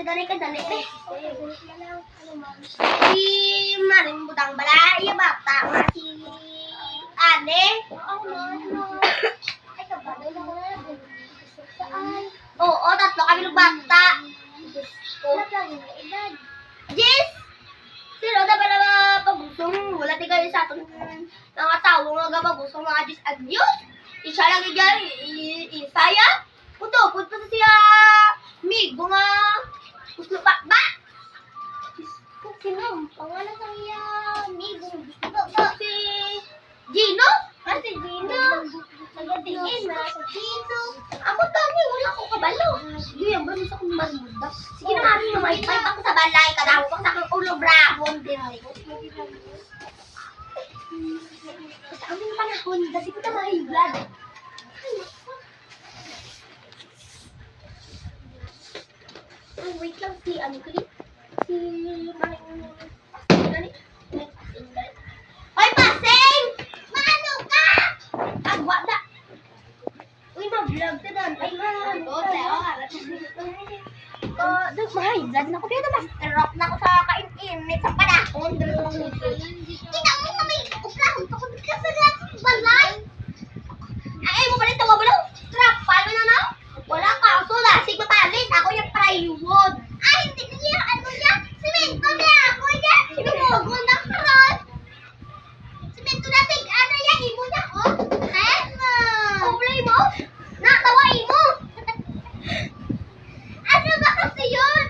Dali ka, dali eh. Si Maring Budang Balay, bata nga si Ane. Ay, kabado na saan? Oo, tatlo kami ng bata. Jess! Sino na ba na pagusong? Wala di kayo sa atong mga tao nga pagusong mga Jess Agyos. Isa lang dyan, isaya. Puto sa siya. Migo nga. Gusto ba? Sino? Pangalan sa iya. Migo. Si Gino? Si Gino. Nagatingin na sa Gino. Ako tani, wala ko kabalo. Sige, ang balis akong marmuda. Sige na mami, may ako sa balay. Kadaho pa sa akong ulo brahon din. Sa aming panahon, kasi ko na mahiglad. Wait lang, si ano ko din? Si Maring... Hoy, Paseng! Maano ka? Agwa na! Uy, ma-vlog ka doon. Ay, maano ka? Mahiglad na ko. Kaya na mas-rock na ako sa kain-init sa panahon. Kita mo na may uplahon. Takot ka sa balay. Ay, mo pa rin tawa mo lang. Trap, paano na na? Wala ka. So, lasig matalit. Ako yung plywood. Ay, hindi ko niya. Ano niya? Simento niya. Ako niya. Sinumogo na karon. Simento na. Ano niya? Imo niya. Oh. Ano? Kumulay mo? Natawa imo. Ano ba kasi yun?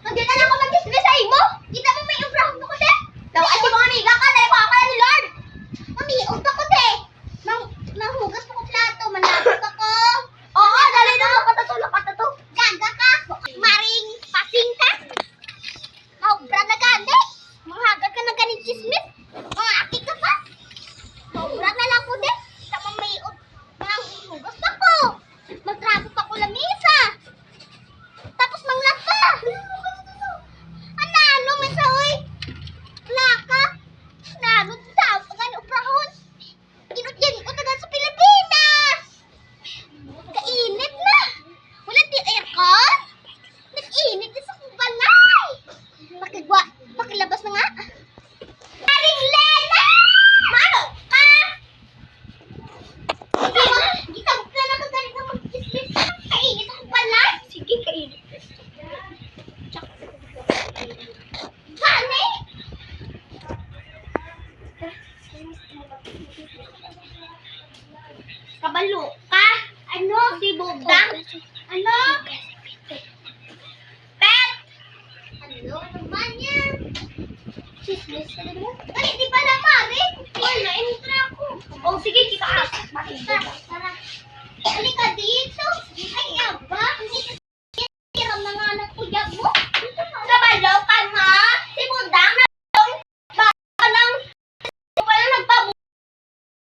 Hindi na lang ako mag-dismiss sa imo. Kita mo may ubrahon ko din. Daw, ay si mga amiga ka. Dahil ko ako ni Lord. Mamiot ako din. Manghugas po ko plato. Manlagot ako. Oo, dali na. Lakatato. Gaga ka. Maring pasing ka. Maubra na gani. Manghagat ka na gani chismis. Mangaki ka pa. Maubra na lang ko din. Kita mo may manghugas pa ko. Magtrapo pa ko lamisa. Tapos manglaka. Ano, may saoy. Laka. Nano, tao pa gani uprahon. Inut-yan ko tagal sa Pilipinas. Kainit na. Wala di aircon. Nag-init din sa balay. Pakilabas na nga. Maring Lena! Maano ka? Gitag ka na kagalit na mag-dismiss. Kainit ang balay. Sige, kainit. Gani! Kabalo ka? Ano? Si Bogdang? Ano? Pet! Ano? Ano ba niya? Chismis ka na mo? Ay, di ba na marin? Ay, na-entra ako. Oh, sige, kita ka. Tara. Halika dito. Ay, aba.